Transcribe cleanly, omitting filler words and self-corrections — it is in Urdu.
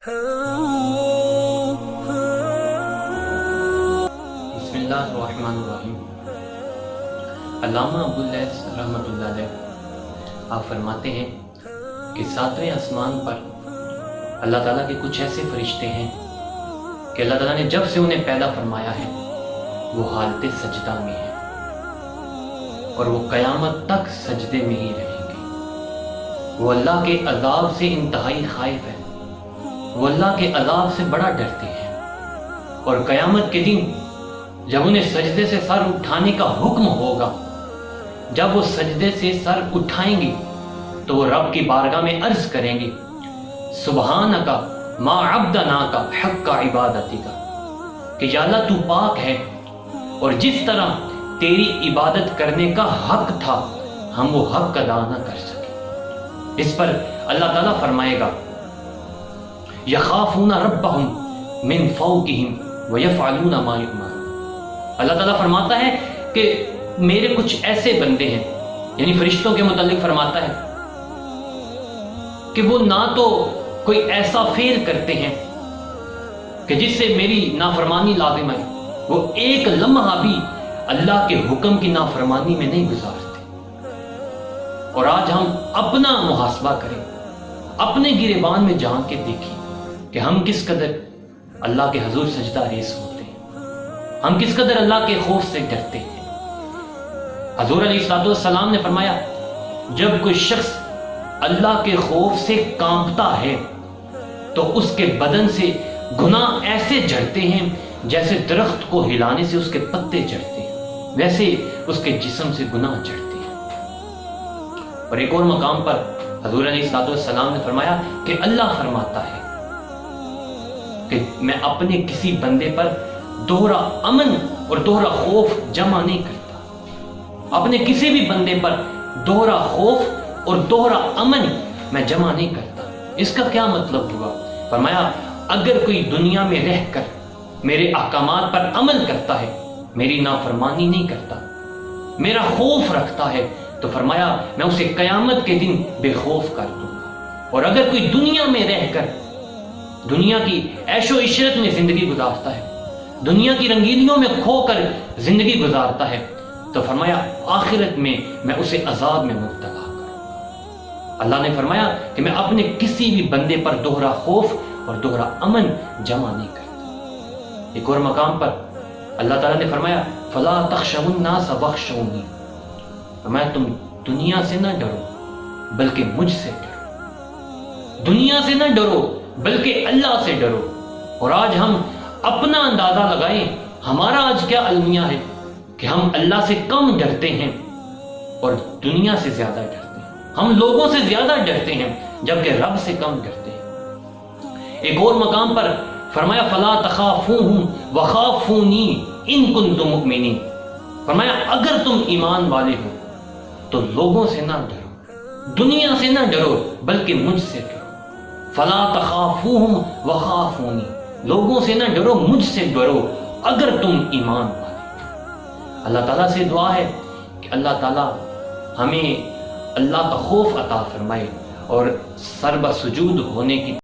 بسم اللہ الرحمن الرحیم۔ علامہ ابواللیث رحمۃ اللہ علیہ آپ فرماتے ہیں کہ ساتویں آسمان پر اللہ تعالیٰ کے کچھ ایسے فرشتے ہیں کہ اللہ تعالیٰ نے جب سے انہیں پیدا فرمایا ہے وہ حالت سجدہ میں ہیں اور وہ قیامت تک سجدے میں ہی رہیں گے۔ وہ اللہ کے عذاب سے انتہائی خائف ہیں، وہ اللہ کے عذاب سے بڑا ڈرتے ہیں، اور قیامت کے دن جب انہیں سجدے سے سر اٹھانے کا حکم ہوگا، جب وہ سجدے سے سر اٹھائیں گے تو وہ رب کی بارگاہ میں عرض کریں گے سبحانک ما عبدناک حق عبادتی کا، کہ یا اللہ تو پاک ہے اور جس طرح تیری عبادت کرنے کا حق تھا ہم وہ حق ادا نہ کر سکے۔ اس پر اللہ تعالیٰ فرمائے گا یخافون ربہم من فوقہم ویفعلون ما یؤمرون۔ اللہ تعالیٰ فرماتا ہے کہ میرے کچھ ایسے بندے ہیں، یعنی فرشتوں کے متعلق فرماتا ہے کہ وہ نہ تو کوئی ایسا فعل کرتے ہیں کہ جس سے میری نافرمانی لازم ہے، وہ ایک لمحہ بھی اللہ کے حکم کی نافرمانی میں نہیں گزارتے۔ اور آج ہم اپنا محاسبہ کریں، اپنے گریبان میں جھانک کے دیکھیں کہ ہم کس قدر اللہ کے حضور سجدہ ریز ہوتے ہیں، ہم کس قدر اللہ کے خوف سے ڈرتے ہیں۔ حضور علیہ السلام نے فرمایا جب کوئی شخص اللہ کے خوف سے کانپتا ہے تو اس کے بدن سے گناہ ایسے جھڑتے ہیں جیسے درخت کو ہلانے سے اس کے پتے جھڑتے ہیں، ویسے اس کے جسم سے گناہ جھڑتے ہیں۔ اور ایک اور مقام پر حضور علیہ السلام نے فرمایا کہ اللہ فرماتا ہے کہ میں اپنے کسی بندے پر دوہرا امن اور دوہرا خوف جمع نہیں کرتا، اپنے کسی بھی بندے پر دوہرا خوف اور دوہرا امن میں جمع نہیں کرتا۔ اس کا کیا مطلب ہوا؟ فرمایا اگر کوئی دنیا میں رہ کر میرے احکامات پر عمل کرتا ہے، میری نافرمانی نہیں کرتا، میرا خوف رکھتا ہے، تو فرمایا میں اسے قیامت کے دن بے خوف کر دوں گا۔ اور اگر کوئی دنیا میں رہ کر دنیا کی عیش و عشرت میں زندگی گزارتا ہے، دنیا کی رنگینیوں میں کھو کر زندگی گزارتا ہے، تو فرمایا آخرت میں میں اسے عذاب میں مبتلا کروں۔ اللہ نے فرمایا کہ میں اپنے کسی بھی بندے پر دوہرا خوف اور دوہرا امن جمع نہیں کرتا۔ ایک اور مقام پر اللہ تعالیٰ نے فرمایا فلا تخشوا الناس واخشونی، فرمایا تم دنیا سے نہ ڈرو بلکہ مجھ سے ڈرو، دنیا سے نہ ڈرو بلکہ اللہ سے ڈرو۔ اور آج ہم اپنا اندازہ لگائیں، ہمارا آج کیا المیہ ہے کہ ہم اللہ سے کم ڈرتے ہیں اور دنیا سے زیادہ ڈرتے ہیں، ہم لوگوں سے زیادہ ڈرتے ہیں جبکہ رب سے کم ڈرتے ہیں۔ ایک اور مقام پر فرمایا فلا تخافوہم وخافونی ان کنتم مؤمنین، فرمایا اگر تم ایمان والے ہو تو لوگوں سے نہ ڈرو، دنیا سے نہ ڈرو بلکہ مجھ سے ڈرو۔ فلا تخافوہم وخافونی، لوگوں سے نہ ڈرو مجھ سے ڈرو اگر تم ایمان والے۔ اللہ تعالیٰ سے دعا ہے کہ اللہ تعالیٰ ہمیں اللہ کا خوف عطا فرمائے اور سر بسجود ہونے کی